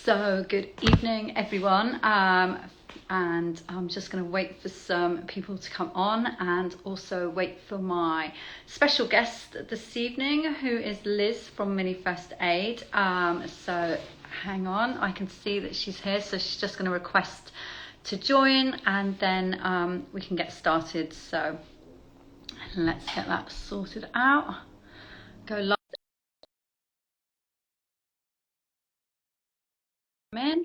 So good evening, everyone. And I'm just going to wait for some people to come on and also wait for my special guest this evening, who is Liz from Mini First Aid. So hang on, I can see that she's here. So she's just going to request to join, and then we can get started. So let's get that sorted out. Go live. In.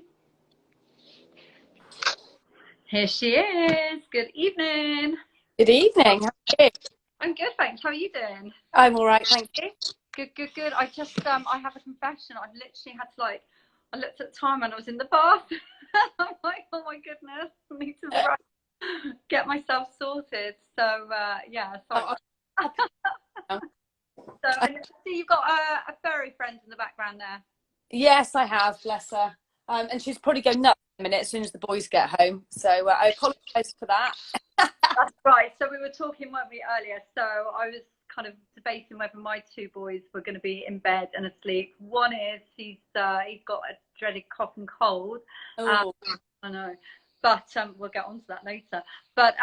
Here she is. Good evening. Good evening. How are you? I'm good, thanks. How are you doing? I'm all right, thank you. Good. I just I have a confession. I've literally had to I looked at the time and I was in the bath. I'm like, oh my goodness, I need to get myself sorted. So yeah, sorry. So I see you've got a furry friend in the background there. Yes, I have, bless her. And she's probably going nuts in a minute as soon as the boys get home. So I apologise for that. That's right. So we were talking, weren't we, earlier? So I was kind of debating whether my two boys were going to be in bed and asleep. One is he's got a dreaded cough and cold. Oh. I know, but we'll get onto that later. But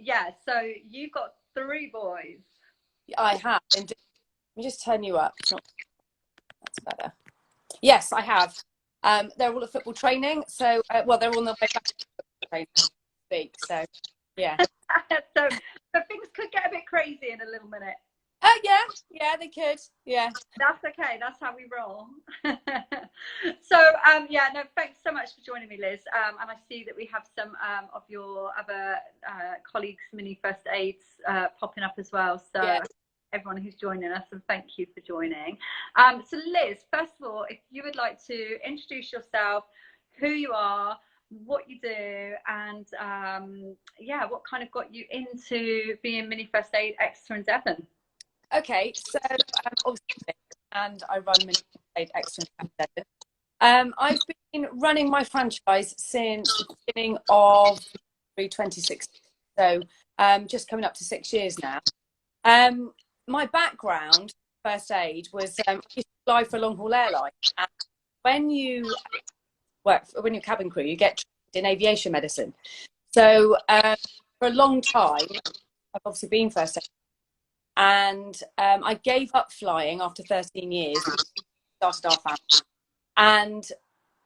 yeah, so you've got three boys. I have. Indeed. Let me just turn you up. That's better. Yes, I have. They're all at football training. So, well, they're all on their way back to football training. So, yeah. so things could get a bit crazy in a little minute. Yeah, they could. Yeah. That's okay. That's how we roll. So, yeah, no, thanks so much for joining me, Liz. And I see that we have some of your other colleagues, Mini First Aids, popping up as well. So, yeah. Everyone who's joining us, and thank you for joining. So, Liz, first of all, if you would like to introduce yourself, who you are, what you do, and yeah, what kind of got you into being Mini First Aid Exeter and Devon. Okay, so obviously, and I run Mini First Aid Exeter and Devon. I've been running my franchise since the beginning of 2016, so just coming up to 6 years now. My background, first aid, was I used to fly for a long-haul airline. And when you work, when you're cabin crew, you get trained in aviation medicine. So for a long time, I've obviously been first aid. And I gave up flying after 13 years, started our family. And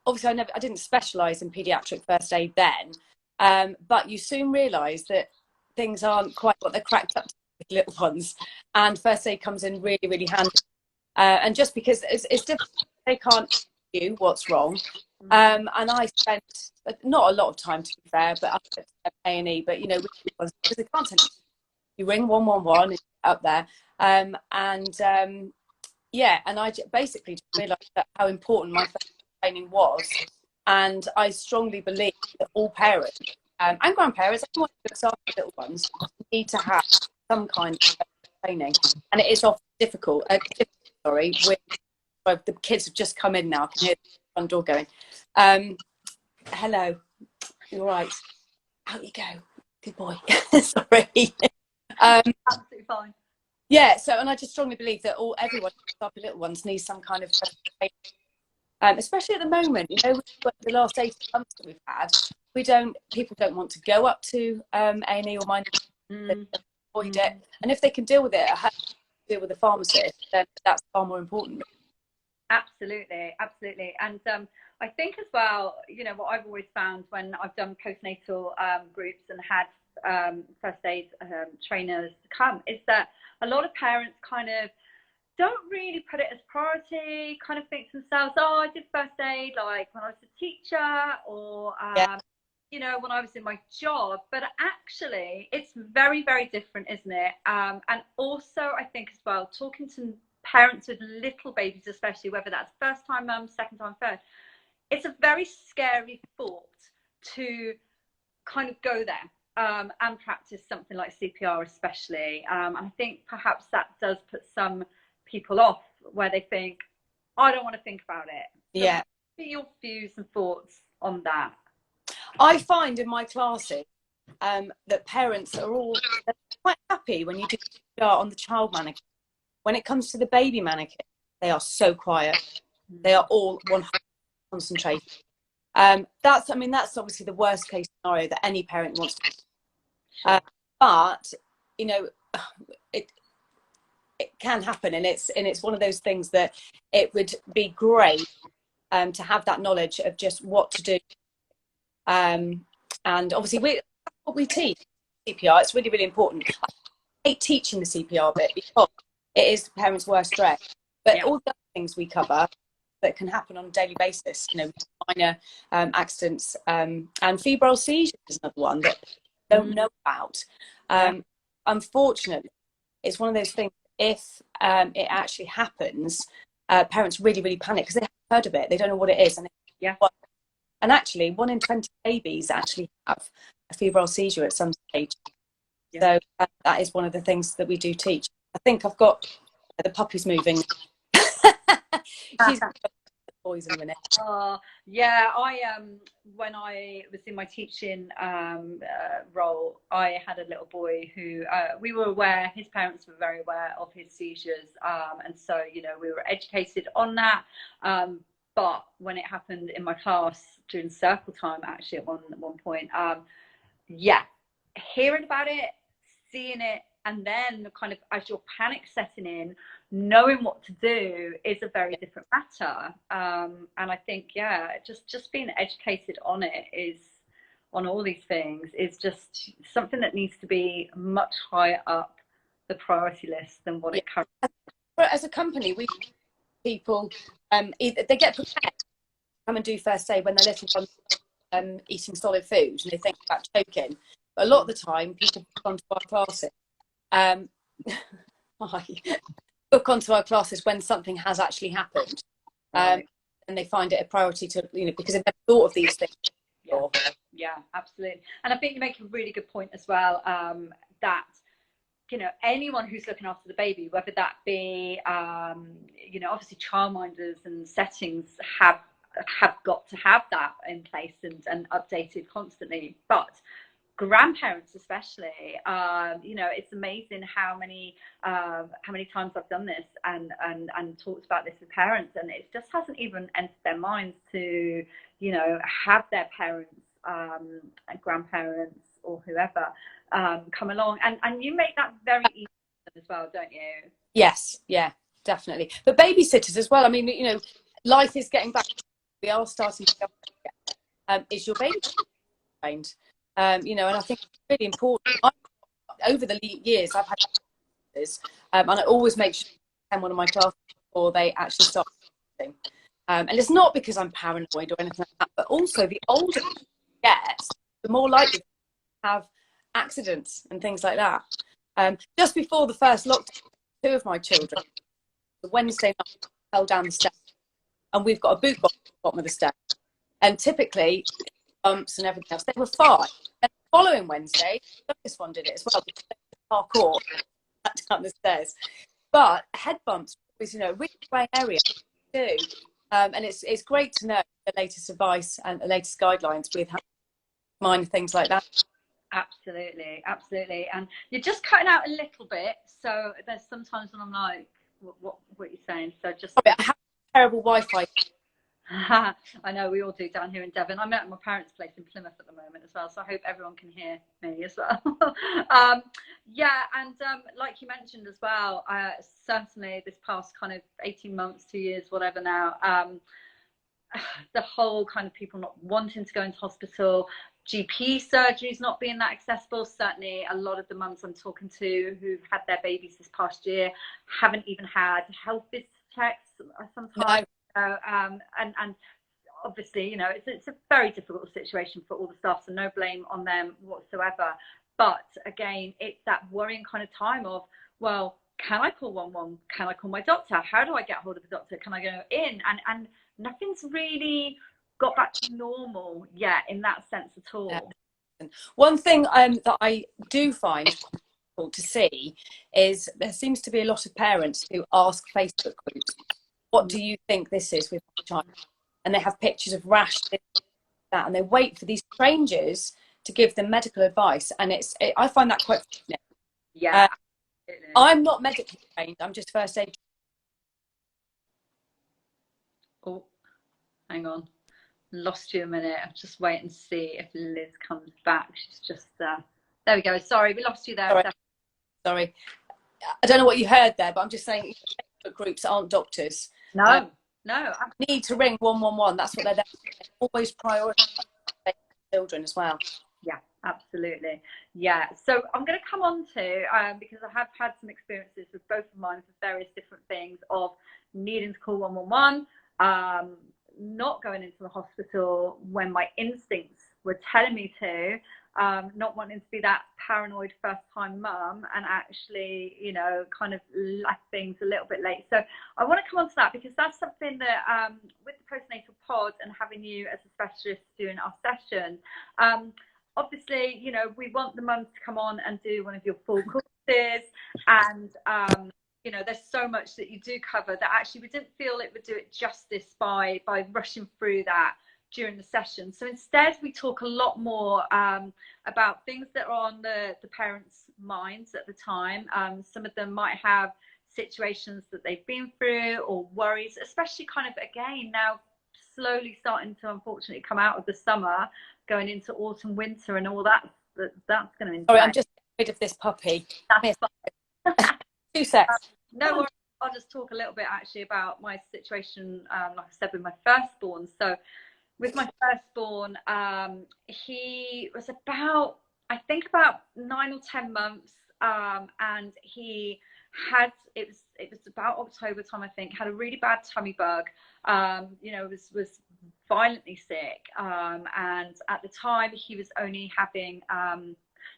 obviously I didn't specialise in paediatric first aid then, but you soon realise that things aren't quite what they're cracked up to with little ones, and first aid comes in really, really handy. And just because it's difficult, they can't tell you what's wrong. And I spent not a lot of time, to be fair, but up at A&E, but you know, because they can't tell you ring 111, it's up there. Yeah, and I basically just realised that how important my first aid training was. And I strongly believe that all parents and grandparents, everyone who looks after little ones, need to have some kind of training. And it is often difficult. With the kids have just come in now. I can hear the front door going. Hello. You all right? Out you go. Good boy. Sorry. Absolutely fine. Yeah, so, and I just strongly believe that everyone who looks after little ones needs some kind of training. Especially at the moment, you know, the last 18 months that we've had, people don't want to go up to A&E or mind avoid it. And if they can deal with it, deal with a pharmacist, then that's far more important. Absolutely. And I think as well, you know, what I've always found when I've done postnatal groups and had first aid trainers come is that a lot of parents kind of don't really put it as priority, kind of think to themselves, oh, I did first aid like when I was a teacher or you know, when I was in my job. But actually it's very, very different, isn't it? And also I think as well, talking to parents with little babies, especially whether that's first time mum, second time, third, it's a very scary thought to kind of go there and practice something like CPR especially. And I think perhaps that does put some people off, where they think, I don't want to think about it. So yeah. What are your views and thoughts on that? I find in my classes that parents are all quite happy when you do CPR on the child mannequin. When it comes to the baby mannequin, they are so quiet. They are all 100% concentration. That's obviously the worst case scenario that any parent wants to. But you know, it can happen, and it's one of those things that it would be great to have that knowledge of just what to do. And obviously what we teach CPR. It's really, really important. I hate teaching the CPR bit because it is the parents' worst dread. But all the other things we cover that can happen on a daily basis, you know, minor accidents, and febrile seizures is another one that they don't know about. Unfortunately, it's one of those things. If it actually happens, parents really, really panic because they haven't heard of it. They don't know what it is. And actually, 1 in 20 babies actually have a febrile seizure at some stage. So that is one of the things that we do teach. I think I've got the puppy's moving. She's got the boys in a minute. When I was in my teaching role, I had a little boy who we were aware, his parents were very aware of his seizures, and so, you know, we were educated on that. But when it happened in my class during circle time, actually at one point, hearing about it, seeing it, and then kind of as your panic setting in, knowing what to do is a very different matter. And I think, just being educated on it on all these things is just something that needs to be much higher up the priority list than what it currently is. As a company, we people they get prepared to come and do first aid when they're little ones, eating solid food, and they think about choking. But a lot of the time, people book onto our classes. Book onto our classes when something has actually happened, and they find it a priority to, you know, because they've never thought of these things before. Yeah, absolutely. And I think you make a really good point as well, that, you know, anyone who's looking after the baby, whether that be, you know, obviously childminders and settings have got to have that in place and updated constantly, but grandparents especially, you know, it's amazing how many times I've done this and talked about this with parents, and it just hasn't even entered their minds to, you know, have their parents, grandparents or whoever come along, and you make that very easy as well, don't you? Yes, yeah, definitely. But babysitters as well. I mean, you know, life is getting back. We are starting to go. Is your baby trained? You know, and I think it's really important. Over the years, I've had this, and I always make sure I attend one of my classes before they actually start teaching. And it's not because I'm paranoid or anything like that, but also the older you get, the more likely to have accidents and things like that. Just before the first lockdown, 2 of my children, the Wednesday night, fell down the steps, and we've got a boot box at the bottom of the steps. And typically, bumps and everything else, they were fine. And the following Wednesday, this one did it as well, parkour down the stairs. But head bumps is, you know, a really grey area to do. And it's great to know the latest advice and the latest guidelines with minor things like that. Absolutely. And you're just cutting out a little bit, so there's sometimes when I'm like, what are you saying? So just I have terrible Wi-Fi. I know, we all do down here in Devon. I'm at my parents' place in Plymouth at the moment as well, so I hope everyone can hear me as well. And like you mentioned as well, certainly this past kind of 18 months, 2 years, whatever now, the whole kind of people not wanting to go into hospital, GP surgeries not being that accessible. Certainly a lot of the mums I'm talking to who've had their babies this past year haven't even had health visit checks sometimes. No. And obviously, you know, it's a very difficult situation for all the staff, so no blame on them whatsoever. But again, it's that worrying kind of time of, well, can I call 111? Can I call my doctor? How do I get hold of the doctor? Can I go in? And nothing's really got back to normal yet in that sense at all. Yeah. One thing that I do find difficult to see is there seems to be a lot of parents who ask Facebook groups, what do you think this is with my child? And they have pictures of rash, that, and they wait for these strangers to give them medical advice. And I find that quite fascinating. Yeah. I'm not medically trained. I'm just first aid. Oh, hang on. Lost you a minute. I'll just wait and see if Liz comes back. She's just there we go. Sorry, we lost you there. Sorry. I don't know what you heard there, but I'm just saying Facebook groups aren't doctors. No. Need to ring 111. That's what they're there. Always prioritize children as well. Yeah, absolutely. Yeah. So I'm going to come on to, because I have had some experiences with both of mine for various different things of needing to call 111, not going into the hospital when my instincts were telling me to, not wanting to be that paranoid first-time mum, and actually, you know, kind of left things a little bit late. So I want to come on to that, because that's something that with the postnatal pod and having you as a specialist doing our session, obviously, you know, we want the mums to come on and do one of your full courses, and you know, there's so much that you do cover that actually we didn't feel it would do it justice by rushing through that during the session. So instead, we talk a lot more about things that are on the parents' minds at the time. Some of them might have situations that they've been through, or worries, especially kind of, again, now slowly starting to unfortunately come out of the summer, going into autumn, winter, and all that's going to. Sorry, I'm just rid of this puppy. That's fine. 2 secs. No worries. I'll just talk a little bit actually about my situation, like I said, with my firstborn. So with my firstborn, he was about, I think, about 9 or 10 months, and he had, it was about October time, I think, had a really bad tummy bug. You know, was violently sick, and at the time he was only having,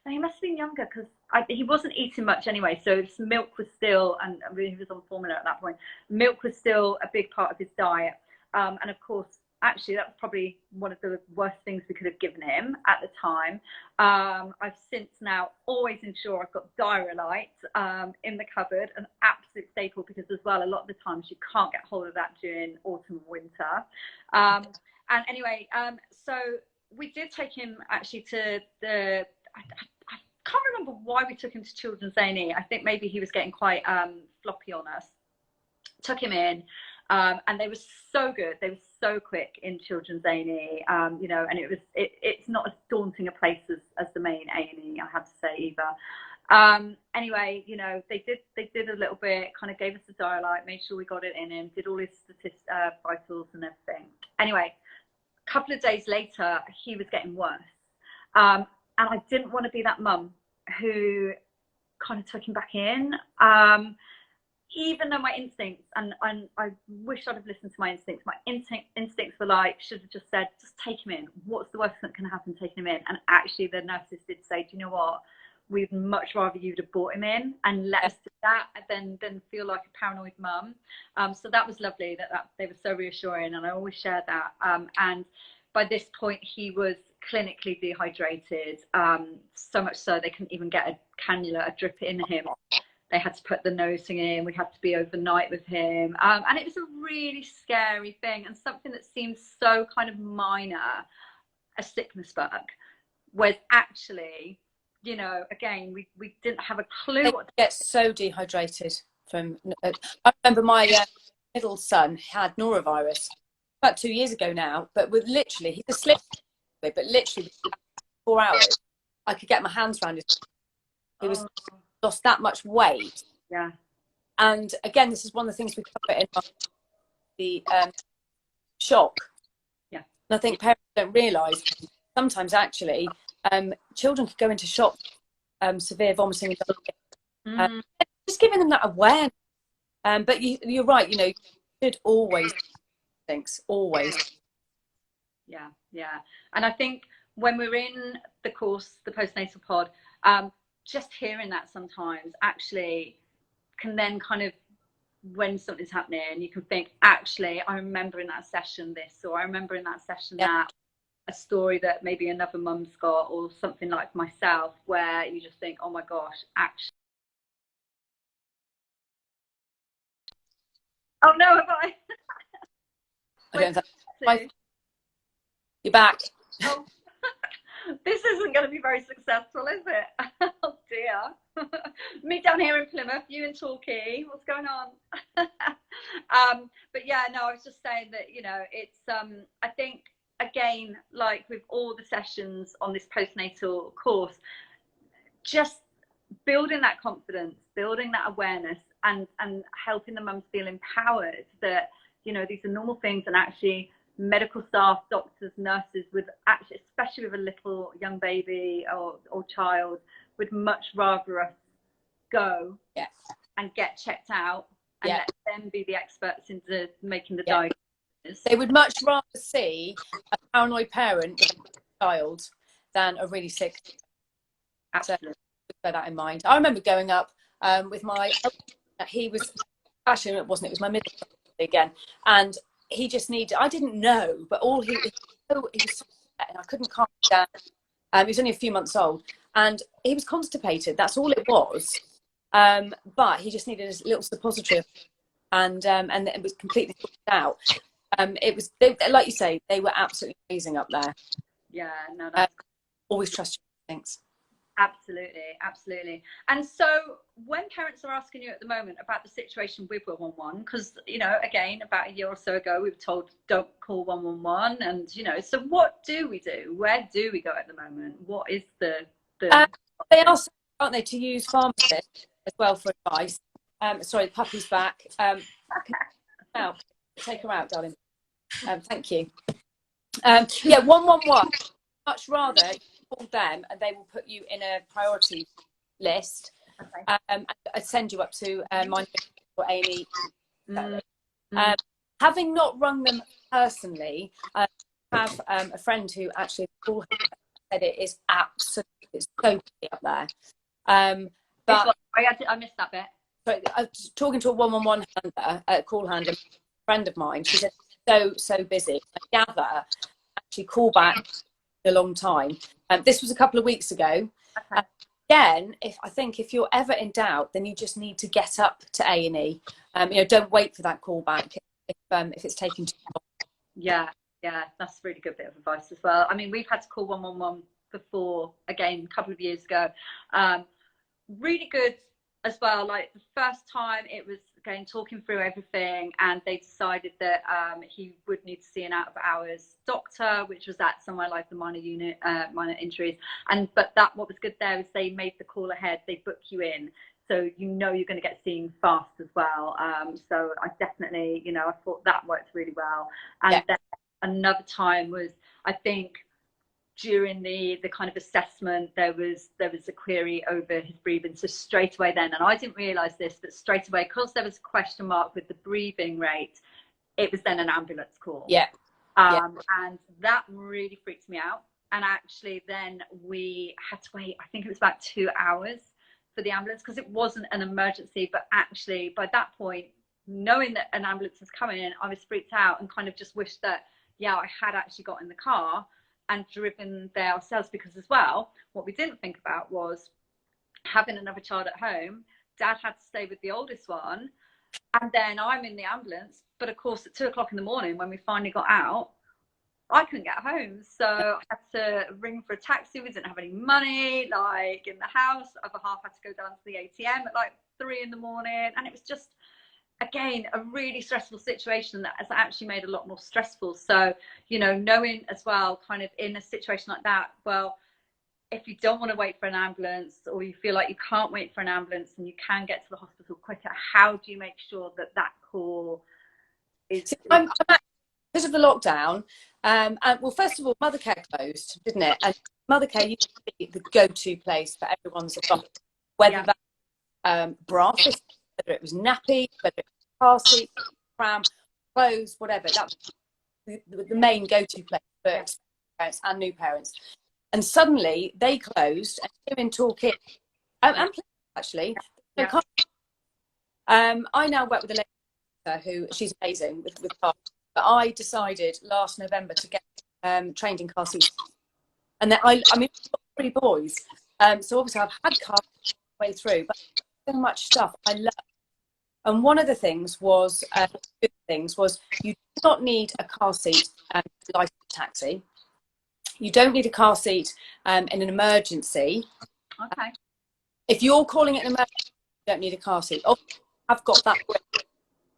he must have been younger, because he wasn't eating much anyway, so milk was still, and I mean, he was on formula at that point, milk was still a big part of his diet, and of course, actually, that was probably one of the worst things we could have given him at the time. I've since now always ensure I've got Diarrhea in the cupboard, an absolute staple, because as well, a lot of the times you can't get hold of that during autumn and winter. And anyway, so we did take him actually to the, I can't remember why we took him to Children's A&E. I think maybe he was getting quite floppy on us. Took him in. And they were so good. They were so quick in Children's A&E, you know, and it's not as daunting a place as the main A&E, I have to say, either. Anyway, you know, they did a little bit, kind of gave us the dialyte, made sure we got it in him, did all his vitals and everything. Anyway, a couple of days later, he was getting worse. And I didn't want to be that mum who kind of took him back in. Even though my instincts, and I wish I'd have listened to my instincts, instincts were like, should have just said, just take him in. What's the worst that can happen taking him in? And actually the nurses did say, do you know what? We'd much rather you'd have brought him in and let us do that than feel like a paranoid mum. So that was lovely that they were so reassuring, and I always share that. And by this point, he was clinically dehydrated, so much so they couldn't even get a cannula, a drip in him. They had to put the nosing in. We had to be overnight with him. And it was a really scary thing, and something that seemed so kind of minor, a sickness bug, was actually, you know, again, we didn't have a clue. They get so dehydrated from. I remember my middle son had norovirus about 2 years ago now, but with literally, he's asleep, but literally 4 hours, I could get my hands around his. He was lost that much weight. Yeah. And again, this is one of the things we cover in the shock. Yeah. And I think parents don't realise sometimes actually children could go into shock, severe vomiting, just giving them that awareness. But you're right, you know, you should always always. Yeah. And I think when we're in the course, the postnatal pod, just hearing that sometimes actually can then kind of, when something's happening, you can think, actually, I remember in that session this, or I remember in that session that, a story that maybe another mum's got, or something like myself, where you just think, oh my gosh, actually. Oh no, have I? I don't know. You're back. Oh. This isn't going to be very successful, is it? Oh dear. Me down here in Plymouth, you in Torquay. What's going on? But yeah, no, I was just saying that, you know, it's I think, again, like with all the sessions on this postnatal course, just building that confidence, building that awareness, and helping the mums feel empowered that, you know, these are normal things, and actually medical staff, doctors, nurses would actually, especially with a little young baby or child, would much rather us go and get checked out and let them be the experts into making the diagnosis. They would much rather see a paranoid parent with a child than a really sick. Absolutely. So bear that in mind. I remember going up with my, he was, actually it wasn't, it was my middle again, and he just needed, I didn't know, but all he was so and I couldn't calm him down. He was only a few months old, and he was constipated. That's all it was. But he just needed a little suppository, and it was completely sorted out. It was, like you say, they were absolutely amazing up there. Yeah, no, that's always trust your instincts. Absolutely, absolutely. And so when parents are asking you at the moment about the situation with 111, because, you know, again, about a year or so ago, we were told don't call 111. And, you know, so what do we do? Where do we go at the moment? What is the... They ask, aren't they, to use pharmacists as well for advice. Sorry, the puppy's back. Take her out, darling. Thank you. Yeah, 111. Much rather call them, and they will put you in a priority list. Okay. I'd send you up to my or Amy. Having not rung them personally, I have a friend who actually called her and said it is absolutely, it's so busy up there. But I missed that bit. Sorry, I was talking to a 111 handler, call handler, a friend of mine. She said so busy. I gather actually call back a long time. This was a couple of weeks ago. Okay. Again, if you're ever in doubt, then you just need to get up to A&E. You know, don't wait for that call back if it's taking too long. Yeah, that's a really good bit of advice as well. I mean, we've had to call 111 before, again, a couple of years ago. Really good as well. Like the first time, it was again talking through everything, and they decided that he would need to see an out of hours doctor, which was at somewhere like the minor injuries. But what was good there is they made the call ahead. They book you in, so you know you're going to get seen fast as well. So I definitely, you know, I thought that worked really well. And then another time was, I think, during the kind of assessment, there was a query over his breathing. So straight away then, and I didn't realise this, but straight away, because there was a question mark with the breathing rate, it was then an ambulance call. And that really freaked me out. And actually then we had to wait, I think it was about 2 hours for the ambulance, because it wasn't an emergency. But actually by that point, knowing that an ambulance was coming in, I was freaked out and kind of just wished that, I had actually got in the car and driven there ourselves, because as well, what we didn't think about was having another child at home. Dad had to stay with the oldest one, and then I'm in the ambulance. But of course, at 2 o'clock in the morning, when we finally got out, I couldn't get home, so I had to ring for a taxi. We didn't have any money, like, in the house. The other half had to go down to the ATM at like 3 in the morning, and it was just, again, a really stressful situation that has actually made a lot more stressful. So, you know, knowing as well, kind of in a situation like that, well, if you don't want to wait for an ambulance, or you feel like you can't wait for an ambulance and you can get to the hospital quicker, how do you make sure that call is... Because of the lockdown, and well, first of all, Mothercare closed, didn't it? And Mothercare used to be the go-to place for everyone's advice, whether that bra fit, whether it was nappy, whether it was car seat, pram, clothes, whatever. That was the main go-to place for parents and new parents. And suddenly they closed, and here in Torquay, and actually, I now work with a lady who, she's amazing with cars. But I decided last November to get trained in car seats. And then I mean, I've got 3 boys. So obviously I've had cars all the way through, but so much stuff I love. And one of the things was, you do not need a car seat licensed taxi. You don't need a car seat in an emergency. Okay. If you're calling it an emergency, you don't need a car seat. Obviously, I've got that risk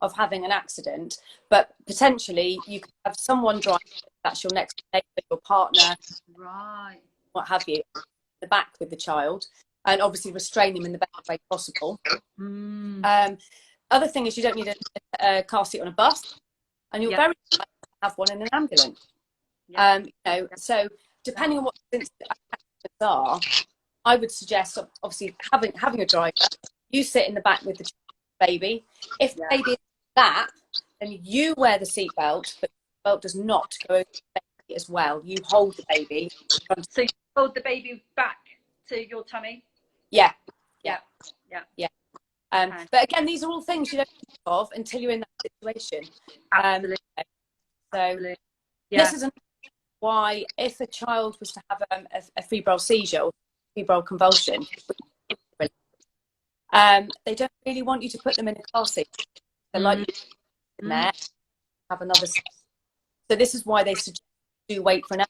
of having an accident, but potentially you could have someone driving, that's your next neighbour, your partner, right, what have you, in the back with the child, and obviously restrain them in the best way possible. Other thing is you don't need a car seat on a bus, and you're very likely to have one in an ambulance. So depending on what the accidents are, I would suggest obviously having a driver. You sit in the back with the baby. If the baby is lap, then you wear the seatbelt, but the belt does not go over the baby as well. You hold the baby. So you hold the baby back to your tummy? Yeah. Okay. But again, these are all things you don't think of until you're in that situation. Absolutely. So this is why if a child was to have a febrile seizure or febrile convulsion, they don't really want you to put them in a car seat. They like you in there, have another seat. So this is why they suggest do wait for an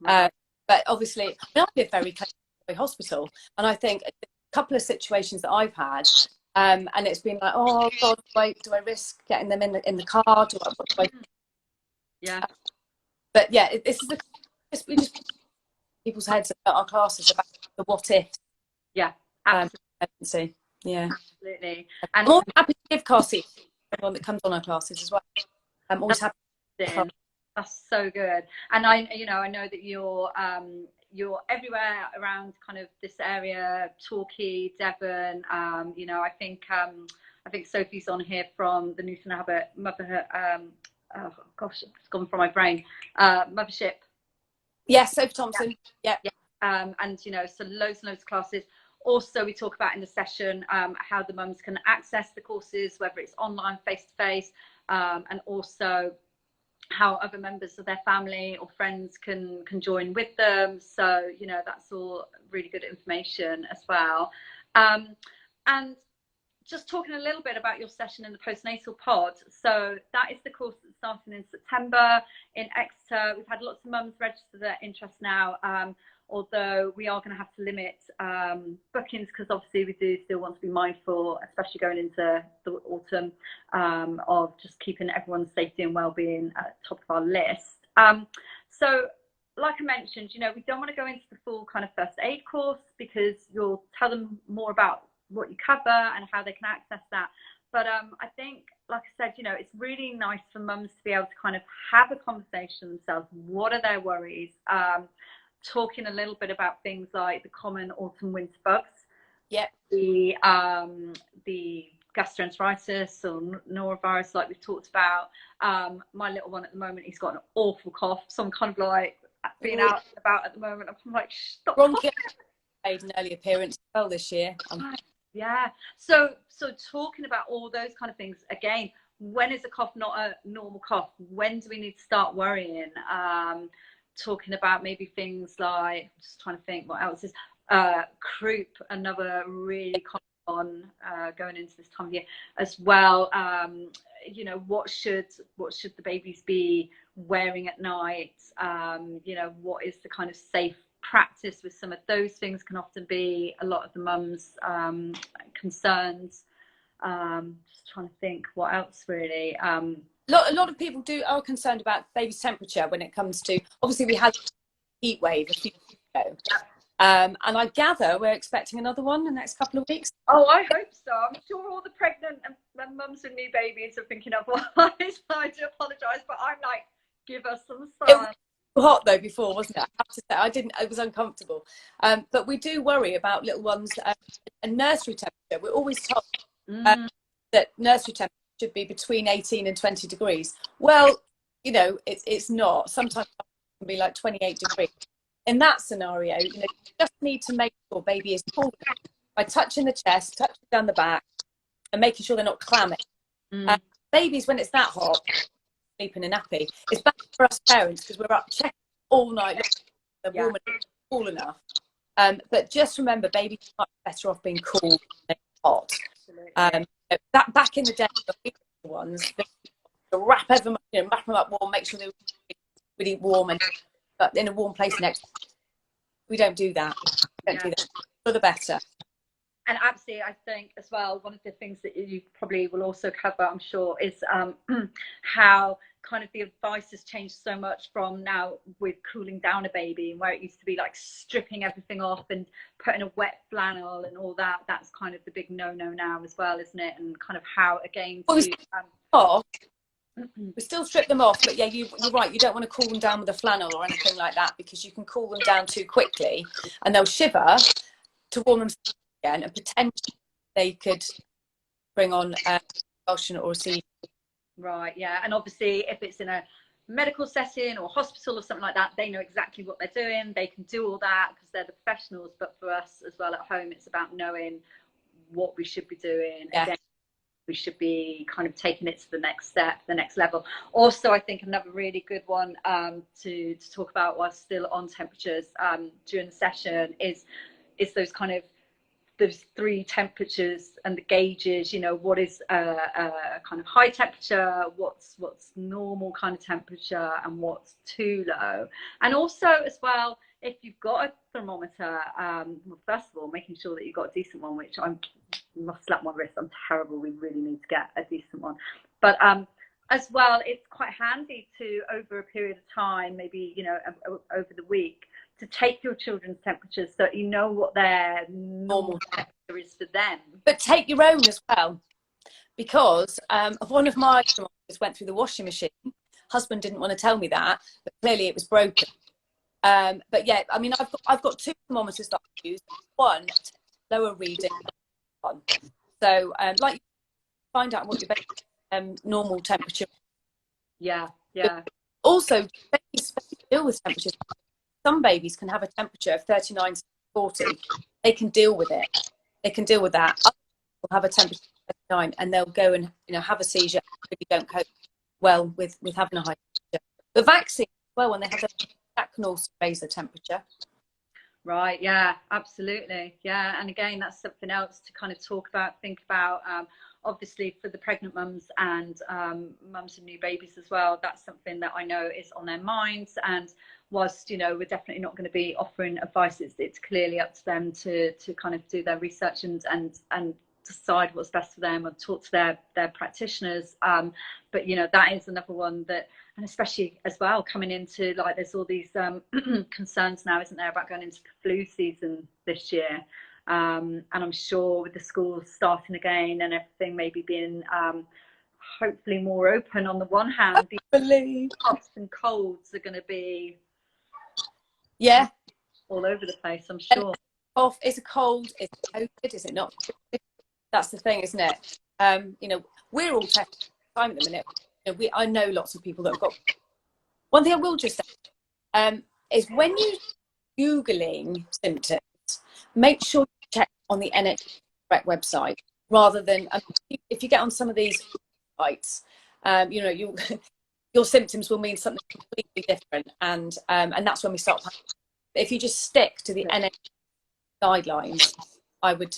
ambulance. But obviously, I live very close to a hospital, and I think a couple of situations that I've had, and it's been like, oh God, do I risk getting them in the car? What do I do? Yeah. But yeah, this is we just people's heads about our classes about the what if. Yeah. Absolutely. Absolutely. And I'm happy to give car seats to everyone that comes on our classes as well. I'm always happy. That's so good. And I know that you're everywhere around kind of this area, Torquay, Devon. I think Sophie's on here from the Newton Abbot Motherhood. Oh gosh, it's gone from my brain. Mothership. Yes, Sophie Thompson. Yeah. And so loads and loads of classes. Also, we talk about in the session how the mums can access the courses, whether it's online, face to face, and also how other members of their family or friends can join with them. So that's all really good information as well. And just talking a little bit about your session in the Postnatal Pod. So that is the course that's starting in September in Exeter. We've had lots of mums register their interest now, although we are going to have to limit bookings because obviously we do still want to be mindful, especially going into the autumn, of just keeping everyone's safety and well-being at the top of our list. So like I mentioned, we don't want to go into the full kind of first aid course because you'll tell them more about what you cover and how they can access that. But I think, like I said, it's really nice for mums to be able to kind of have a conversation themselves. What are their worries? Talking a little bit about things like the common autumn winter bugs. Yeah. The gastroenteritis or norovirus, like we've talked about. My little one at the moment, he's got an awful cough. So I'm kind of like being out and about at the moment. I'm like, stop. Made an early appearance as well this year. Yeah. So talking about all those kind of things again. When is a cough not a normal cough? When do we need to start worrying? Talking about maybe things like, just trying to think what else is croup, another really common one going into this time of year as well. What should the babies be wearing at night? What is the kind of safe practice with some of those things can often be a lot of the mums concerns. Just trying to think what else really. A lot of people are concerned about baby's temperature when it comes to, obviously we had a heat wave a few weeks ago, and I gather we're expecting another one in the next couple of weeks. Oh, I hope so. I'm sure all the pregnant and mums with new babies are thinking otherwise. I do apologise, but I'm like, give us some sun. It was hot though before, wasn't it? I have to say, it was uncomfortable. But we do worry about little ones and nursery temperature. We're always told that nursery temperature should be between 18 and 20 degrees. Well, it's not. Sometimes it can be like 28 degrees. In that scenario, you just need to make sure baby is cool by touching the chest, touching down the back, and making sure they're not clamming. Babies, when it's that hot, sleeping in a nappy, it's bad for us parents because we're up checking all night, they're warm and cool enough. But just remember, babies are much better off being cool than hot. That back in the day, the ones, to wrap them up warm, make sure they're really warm, and in a warm place next. We don't do that. We don't do that. For the better. And absolutely, I think as well, one of the things that you probably will also cover, I'm sure, is how kind of the advice has changed so much from now with cooling down a baby, and where it used to be like stripping everything off and putting a wet flannel and all that. That's kind of the big no-no now as well, isn't it? And kind of how, again, we still strip them off, but yeah, you're right. You don't want to cool them down with a flannel or anything like that, because you can cool them down too quickly and they'll shiver to warm themselves again, and potentially they could bring on convulsion or a seizure. Right, yeah. And obviously, if it's in a medical setting or hospital or something like that, they know exactly what they're doing. They can do all that because they're the professionals. But for us as well at home, it's about knowing what we should be doing. Yeah. Again, we should be kind of taking it to the next step, the next level. Also, I think another really good one to talk about while still on temperatures during the session is those kind of those 3 temperatures and the gauges. You know, what is a kind of high temperature, what's normal kind of temperature, and what's too low. And also as well, if you've got a thermometer, well, first of all, making sure that you've got a decent one, which I must slap my wrist, I'm terrible, we really need to get a decent one. But as well, it's quite handy to, over a period of time, maybe, you know, over the week, to take your children's temperatures so you know what their normal temperature is for them. But take your own as well, because one of my thermometers went through the washing machine. Husband didn't want to tell me that, but clearly it was broken. But yeah, I mean, I've got 2 thermometers that I use. One lower reading, one. So like, find out what your baby's normal temperature. Yeah. Also, babies deal with temperatures. Some babies can have a temperature of 39 to 40. They can deal with it. They can deal with that. Others will have a temperature of 39 and they'll go and, you know, have a seizure. Really don't cope well with having a high temperature. The vaccine as well, when they have that can also raise the temperature. Right, yeah, absolutely. Yeah, and again, that's something else to kind of think about. Obviously, for the pregnant mums and mums of new babies as well, that's something that I know is on their minds. And whilst, you know, we're definitely not going to be offering advice, it's clearly up to them to kind of do their research and decide what's best for them, and talk to their practitioners. But you know, that is another one that, and especially as well coming into, like, there's all these concerns now, isn't there, about going into the flu season this year. And I'm sure with the schools starting again and everything maybe being hopefully more open on the one hand, these coughs and colds are going to be all over the place, I'm sure. Cough, is a cold, is it COVID, is it not? That's the thing, isn't it? You know, we're all testing time at the minute. You know, I know lots of people that have got. One thing I will just say is, when you're Googling symptoms, make sure you check on the NHS website, rather than if you get on some of these sites, you know, your symptoms will mean something completely different, and that's when we start. If you just stick to the NHS guidelines, I would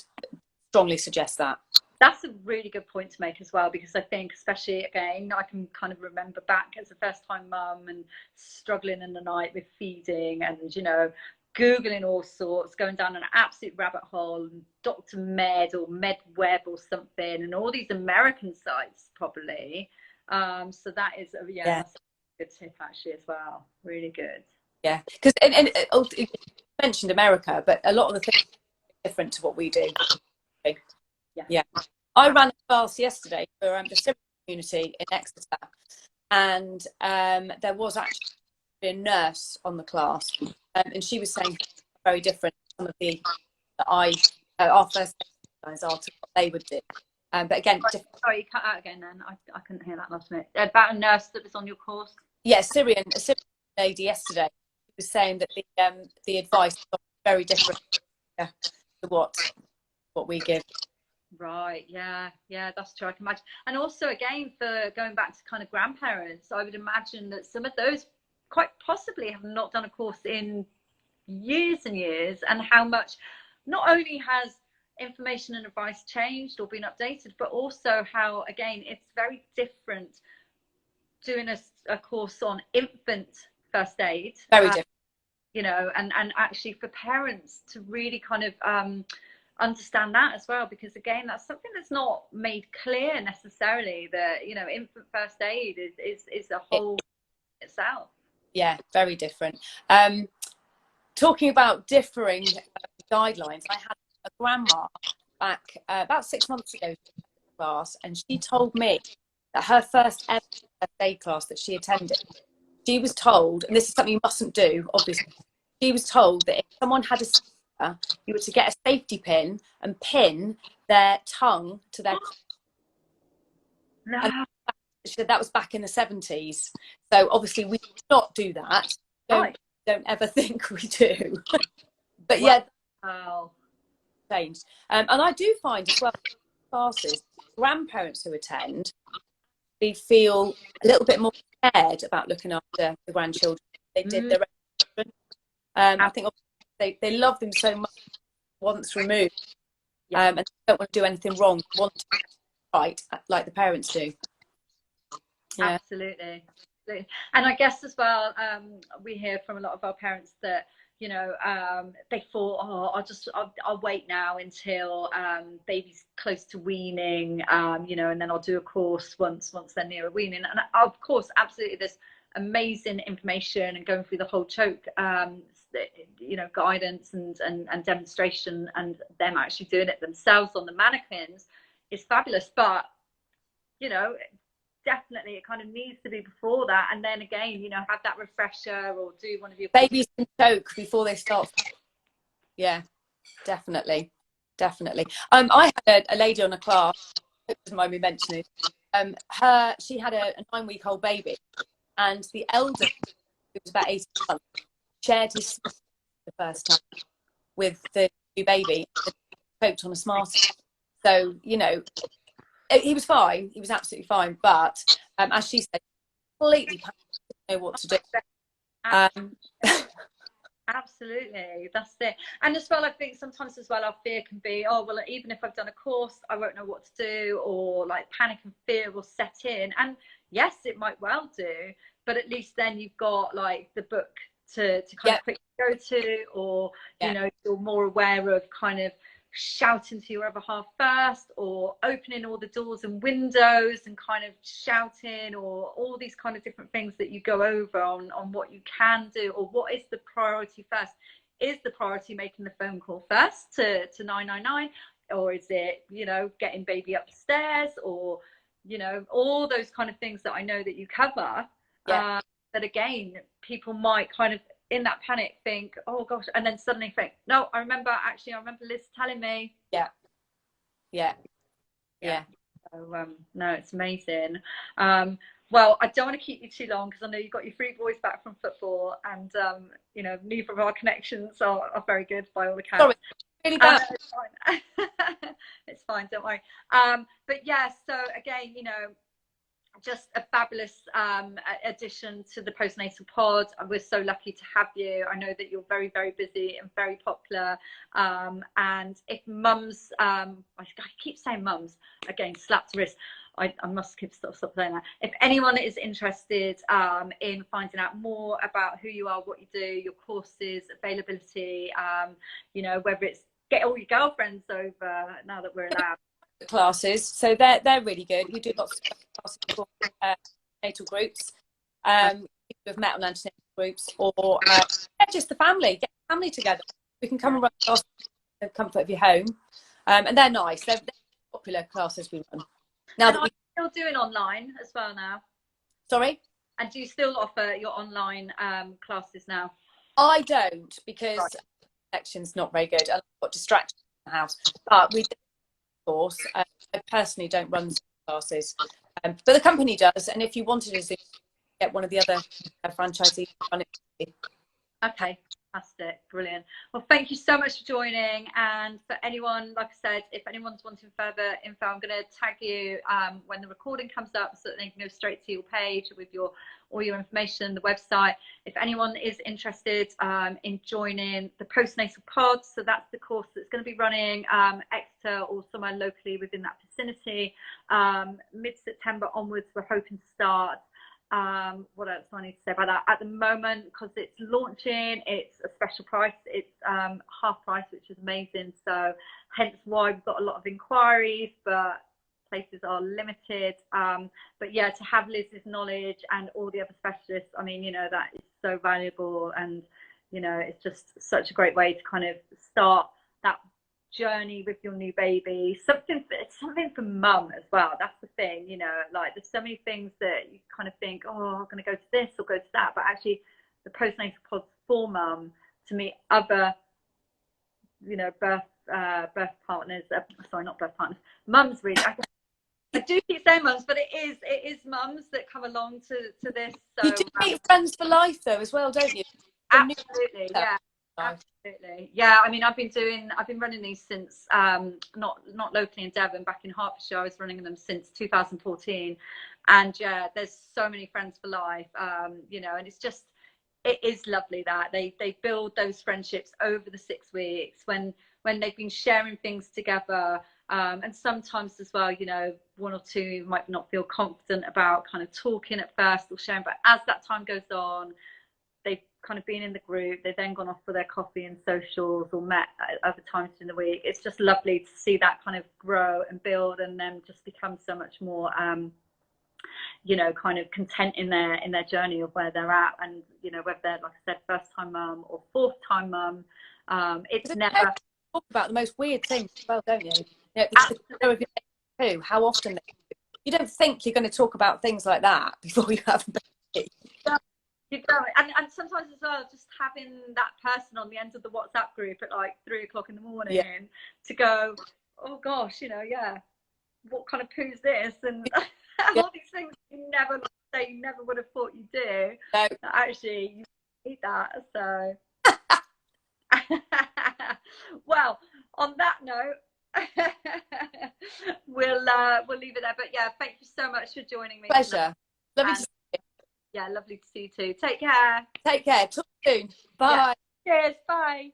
strongly suggest that. That's a really good point to make as well, because I think, especially again, I can kind of remember back as a first-time mum and struggling in the night with feeding, and, you know, Googling all sorts, going down an absolute rabbit hole, and Dr. Med or MedWeb or something, and all these American sites probably. So that is that's a good tip actually as well. Really good. Yeah, because and you mentioned America, but a lot of the things are different to what we do. Yeah. I ran a class yesterday for the Syrian community in Exeter, and there was actually a nurse on the class, and she was saying very different some of the our first guys are to what they would do. But again, sorry, you cut out again. Then I couldn't hear that last minute. About a nurse that was on your course. Yeah, a Syrian lady yesterday was saying that the advice was very different to what we give. Right, yeah, that's true. I can imagine. And also, again, for going back to kind of grandparents, I would imagine that some of those quite possibly have not done a course in years and years, and how much not only has information and advice changed or been updated, but also how, again, it's very different doing a course on infant first aid. Very different. you know, and actually for parents to really kind of understand that as well, because again, that's something that's not made clear necessarily, that, you know, infant first aid is a whole itself. Yeah, very different. Talking about differing guidelines, I had a grandma back about 6 months ago in class, and she told me that her first ever first aid class that she attended, she was told, and this is something you mustn't do, obviously, she was told that if someone had a seizure, you were to get a safety pin and pin their tongue to their No. and she said that was back in the 70s. So obviously we do not do that. Don't ever think we do. But yeah, changed. And I do find as well, classes, grandparents who attend, they feel a little bit more scared about looking after the grandchildren. They did their own children. I think they love them so much once removed, and they don't want to do anything wrong, want to right like the parents do. Yeah. Absolutely. And I guess as well, we hear from a lot of our parents that, you know, they thought, oh, I'll wait now until baby's close to weaning, you know, and then I'll do a course once they're near a weaning. And of course, absolutely, there's amazing information and going through the whole choke, you know, guidance and demonstration, and them actually doing it themselves on the mannequins is fabulous. But, you know, definitely it kind of needs to be before that, and then again, you know, have that refresher or do one of your babies can choke before they start. Yeah, definitely. I had a lady on a class, it doesn't mind me mentioning, she had a 9-week-old baby, and the elder, who was about 18 months, shared his the first time with the new baby, choked on a Smartie. So, you know, he was fine. He was absolutely fine. But as she said, completely panicked, didn't know what to do. Absolutely, that's it. And as well, I think sometimes as well, our fear can be, oh, well, even if I've done a course, I won't know what to do, or like panic and fear will set in. And yes, it might well do, but at least then you've got like the book to kind of quickly go to, or you know, you're more aware of kind of shouting to your other half first, or opening all the doors and windows and kind of shouting, or all these kind of different things that you go over on what you can do, or what is the priority first. Is the priority making the phone call first to 999, or is it, you know, getting baby upstairs, or, you know, all those kind of things that I know that you cover, that again, people might kind of in that panic think, oh gosh, and then suddenly think, no, I remember Liz telling me. Yeah. So no, it's amazing. Well, I don't want to keep you too long, because I know you've got your 3 boys back from football, and you know, neither of our connections are very good by all accounts. Sorry, really bad. It's fine. It's fine, don't worry. But yeah, so again, you know, just a fabulous addition to the Postnatal Pod. We're so lucky to have you. I know that you're very, very busy and very popular. And if mums, I keep saying mums, again, slap to wrist. I must stop saying that. If anyone is interested in finding out more about who you are, what you do, your courses, availability, you know, whether it's get all your girlfriends over now that we're allowed. Classes, so they're really good. We do lots of classes for natal groups, people who've met on antenatal groups, or just the family, get the family together. We can come and run classes in the comfort of your home, and they're nice. They're popular classes we run. Now and are you still doing online as well now? Sorry? And do you still offer your online classes now? I don't, because the connection's not very good, and I've got distractions in the house. But we course, I personally don't run classes, but the company does, and if you wanted to get one of the other franchisees to run it. Okay, fantastic, brilliant. Well, thank you so much for joining, and for anyone, like I said, if anyone's wanting further info, I'm going to tag you when the recording comes up, so that they can go straight to your page with all your information, the website. If anyone is interested in joining the Postnatal Pod, so that's the course that's going to be running Exeter or somewhere locally within that vicinity, mid-September onwards, we're hoping to start. What else do I need to say about that? At the moment, because it's launching, it's a special price. It's half price, which is amazing. So hence why we've got a lot of inquiries, but places are limited. But yeah, to have Liz's knowledge and all the other specialists, I mean, you know, that is so valuable. And, you know, it's just such a great way to kind of start that journey with your new baby. Something for mum as well. That's the thing, you know, like there's so many things that you kind of think, oh, I'm going to go to this or go to that, but actually the postnatal pod's for mum to meet other, you know, birth partners. Sorry, not birth partners, mums. Really, I do keep saying mums, but it is mums that come along to this. So you do meet friends for life though as well, don't you? Absolutely, yeah. Absolutely, yeah. I mean, I've been running these since not locally in Devon, back in Hertfordshire. I was running them since 2014, and yeah, there's so many friends for life. You know, and it is lovely that they build those friendships over the 6 weeks when they've been sharing things together. And sometimes as well, you know, one or two might not feel confident about kind of talking at first or sharing, but as that time goes on, they've kind of been in the group, they've then gone off for their coffee and socials or met at other times in the week. It's just lovely to see that kind of grow and build and then just become so much more, you know, kind of content in their journey of where they're at. And, you know, whether they're, like I said, first time mum or fourth time mum, it's never... Talk about the most weird things as well, don't you? You know, the too, how often you don't think you're going to talk about things like that before you have a baby. You don't. And sometimes as well, just having that person on the end of the WhatsApp group at like 3 o'clock in the morning to go, oh gosh, you know, yeah, what kind of poo's this? And all these things you never would have thought you do. No. Actually, you need that. So, well, on that note, we'll leave it there. But yeah, thank you so much for joining me. Pleasure. Lovely to see you. Yeah, lovely to see you too. Take care. Take care. Talk soon. Bye. Yeah. Cheers. Bye.